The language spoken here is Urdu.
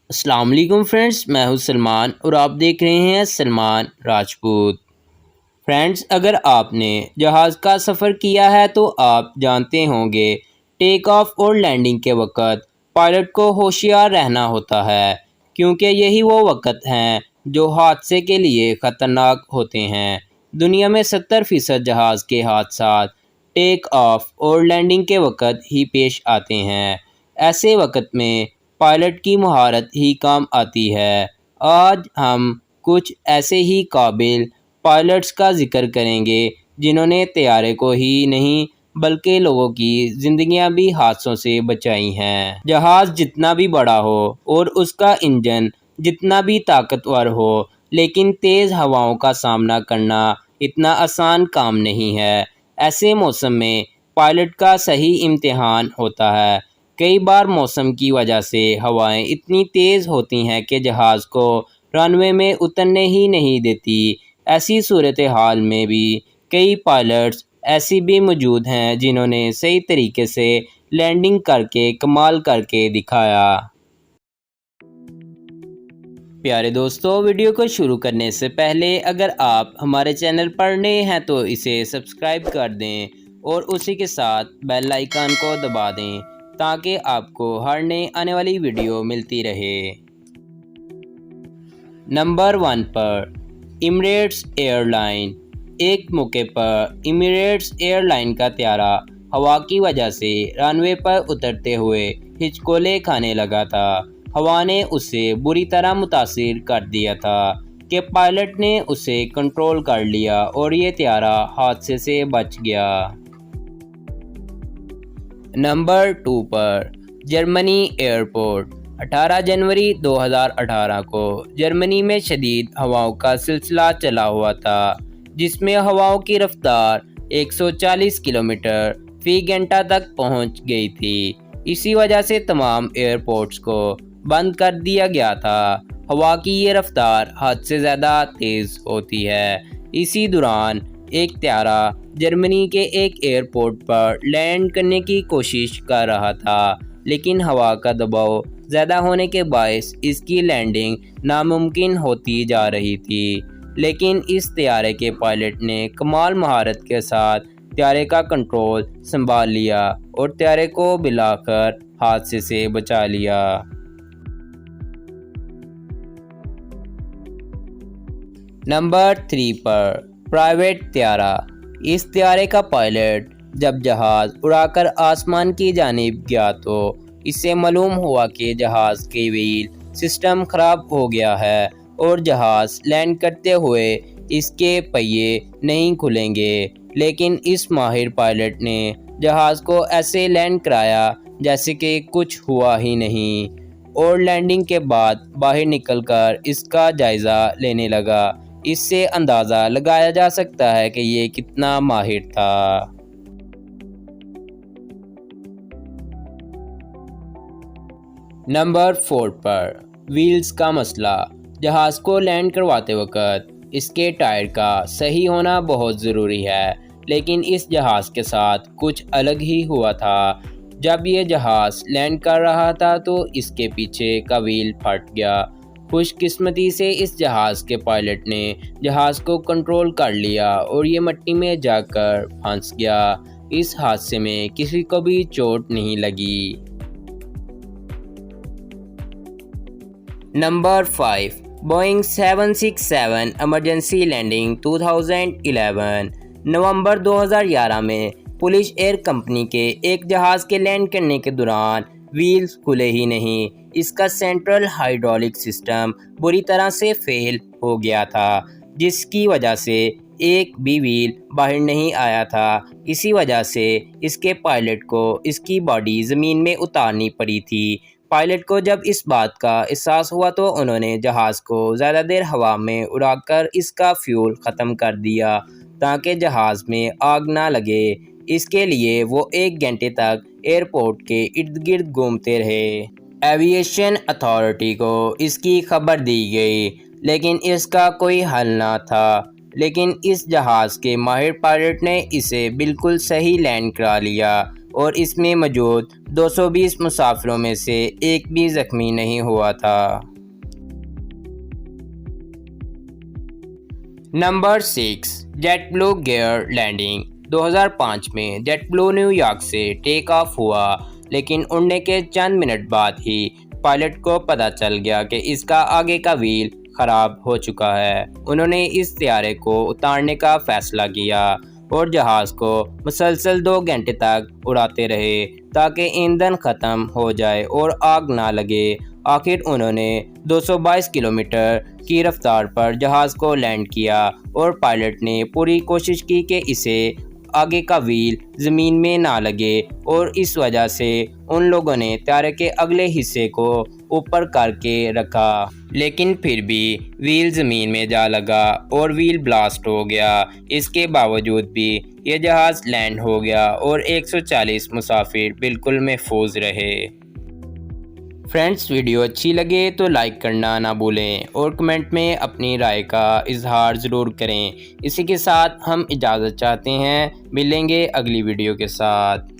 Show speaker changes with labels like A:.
A: السلام علیکم فرینڈز، میں ہوں سلمان اور آپ دیکھ رہے ہیں سلمان راجپوت۔ فرینڈز، اگر آپ نے جہاز کا سفر کیا ہے تو آپ جانتے ہوں گے ٹیک آف اور لینڈنگ کے وقت پائلٹ کو ہوشیار رہنا ہوتا ہے، کیونکہ یہی وہ وقت ہیں جو حادثے کے لیے خطرناک ہوتے ہیں۔ دنیا میں 70% جہاز کے حادثات ٹیک آف اور لینڈنگ کے وقت ہی پیش آتے ہیں۔ ایسے وقت میں پائلٹ کی مہارت ہی کام آتی ہے۔ آج ہم کچھ ایسے ہی قابل پائلٹس کا ذکر کریں گے جنہوں نے طیارے کو ہی نہیں بلکہ لوگوں کی زندگیاں بھی حادثوں سے بچائی ہیں۔ جہاز جتنا بھی بڑا ہو اور اس کا انجن جتنا بھی طاقتور ہو، لیکن تیز ہواؤں کا سامنا کرنا اتنا آسان کام نہیں ہے۔ ایسے موسم میں پائلٹ کا صحیح امتحان ہوتا ہے۔ کئی بار موسم کی وجہ سے ہوائیں اتنی تیز ہوتی ہیں کہ جہاز کو رن وے میں اترنے ہی نہیں دیتی۔ ایسی صورتحال میں بھی کئی پائلٹس ایسی بھی موجود ہیں جنہوں نے صحیح طریقے سے لینڈنگ کر کے کمال کر کے دکھایا۔ پیارے دوستو، ویڈیو کو شروع کرنے سے پہلے اگر آپ ہمارے چینل پر نئے ہیں تو اسے سبسکرائب کر دیں اور اسی کے ساتھ بیل آئیکن کو دبا دیں تاکہ آپ کو ہر نئے آنے والی ویڈیو ملتی رہے۔ نمبر 1 پر ایمریٹس ایئر لائن۔ ایک موقع پر ایمریٹس ایئر لائن کا طیارہ ہوا کی وجہ سے رن وے پر اترتے ہوئے ہچکولے کھانے لگا تھا۔ ہوا نے اسے بری طرح متاثر کر دیا تھا کہ پائلٹ نے اسے کنٹرول کر لیا اور یہ طیارہ حادثے سے بچ گیا۔ نمبر 2 پر جرمنی ایئرپورٹ۔ 18 جنوری 2018 کو جرمنی میں شدید ہواؤں کا سلسلہ چلا ہوا تھا، جس میں ہواؤں کی رفتار 140 کلومیٹر فی گھنٹہ تک پہنچ گئی تھی۔ اسی وجہ سے تمام ایئرپورٹس کو بند کر دیا گیا تھا۔ ہوا کی یہ رفتار حد سے زیادہ تیز ہوتی ہے۔ اسی دوران ایک طیارہ جرمنی کے ایک ایئرپورٹ پر لینڈ کرنے کی کوشش کر رہا تھا، لیکن ہوا کا دباؤ زیادہ ہونے کے باعث اس کی لینڈنگ ناممکن ہوتی جا رہی تھی۔ لیکن اس طیارے کے پائلٹ نے کمال مہارت کے ساتھ طیارے کا کنٹرول سنبھال لیا اور طیارے کو بالآخر حادثے سے بچا لیا۔ نمبر 3 پر پرائیویٹ طیارہ۔ اس طیارے کا پائلٹ جب جہاز اڑا کر آسمان کی جانب گیا تو اسے معلوم ہوا کہ جہاز کے وہیل سسٹم خراب ہو گیا ہے اور جہاز لینڈ کرتے ہوئے اس کے پہیے نہیں کھلیں گے۔ لیکن اس ماہر پائلٹ نے جہاز کو ایسے لینڈ کرایا جیسے کہ کچھ ہوا ہی نہیں، اور لینڈنگ کے بعد باہر نکل کر اس کا جائزہ لینے لگا۔ اس سے اندازہ لگایا جا سکتا ہے کہ یہ کتنا ماہر تھا۔ نمبر 4 پر ویلز کا مسئلہ۔ جہاز کو لینڈ کرواتے وقت اس کے ٹائر کا صحیح ہونا بہت ضروری ہے، لیکن اس جہاز کے ساتھ کچھ الگ ہی ہوا تھا۔ جب یہ جہاز لینڈ کر رہا تھا تو اس کے پیچھے کا ویل پھٹ گیا۔ خوش قسمتی سے اس جہاز کے پائلٹ نے جہاز کو کنٹرول کر لیا اور یہ مٹی میں جا کر پھنس گیا۔ اس حادثے میں کسی کو بھی چوٹ نہیں لگی۔ Number 5 Boeing 767 emergency landing 2011۔ نومبر 2011 میں پولش ایئر کمپنی کے ایک جہاز کے لینڈ کرنے کے دوران ویلز کھلے ہی نہیں۔ اس کا سینٹرل ہائیڈرولک سسٹم بری طرح سے فیل ہو گیا تھا، جس کی وجہ سے ایک بھی ویل باہر نہیں آیا تھا۔ اسی وجہ سے اس کے پائلٹ کو اس کی باڈی زمین میں اتارنی پڑی تھی۔ پائلٹ کو جب اس بات کا احساس ہوا تو انہوں نے جہاز کو زیادہ دیر ہوا میں اڑا کر اس کا فیول ختم کر دیا تاکہ جہاز میں آگ نہ لگے۔ اس کے لیے وہ 1 گھنٹے تک ایئرپورٹ کے ارد گرد گھومتے رہے۔ ایوییشن اتھارٹی کو اس کی خبر دی گئی، لیکن اس کا کوئی حل نہ تھا۔ لیکن اس جہاز کے ماہر پائلٹ نے اسے بالکل صحیح لینڈ کرا لیا اور اس میں موجود 220 مسافروں میں سے ایک بھی زخمی نہیں ہوا تھا۔ نمبر 6، جیٹ بلو گیئر لینڈنگ۔ 2005 میں جیٹ بلو نیو یارک سے ٹیک آف ہوا، لیکن اڑنے کے چند منٹ بعد ہی پائلٹ کو پتہ چل گیا کہ اس کا آگے کا وہیل خراب ہو چکا ہے۔ انہوں نے اس طیارے کو اتارنے کا فیصلہ کیا اور جہاز کو مسلسل 2 گھنٹے تک اڑاتے رہے تاکہ ایندھن ختم ہو جائے اور آگ نہ لگے۔ آخر انہوں نے 222 کلومیٹر کی رفتار پر جہاز کو لینڈ کیا اور پائلٹ نے پوری کوشش کی کہ اسے آگے کا وہیل زمین میں نہ لگے، اور اس وجہ سے ان لوگوں نے طیارے کے اگلے حصے کو اوپر کر کے رکھا، لیکن پھر بھی وہیل زمین میں جا لگا اور وہیل بلاسٹ ہو گیا۔ اس کے باوجود بھی یہ جہاز لینڈ ہو گیا اور 140 مسافر بالکل محفوظ رہے۔ فرینڈز، ویڈیو اچھی لگے تو لائک کرنا نہ بھولیں اور کمنٹ میں اپنی رائے کا اظہار ضرور کریں۔ اسی کے ساتھ ہم اجازت چاہتے ہیں، ملیں گے اگلی ویڈیو کے ساتھ۔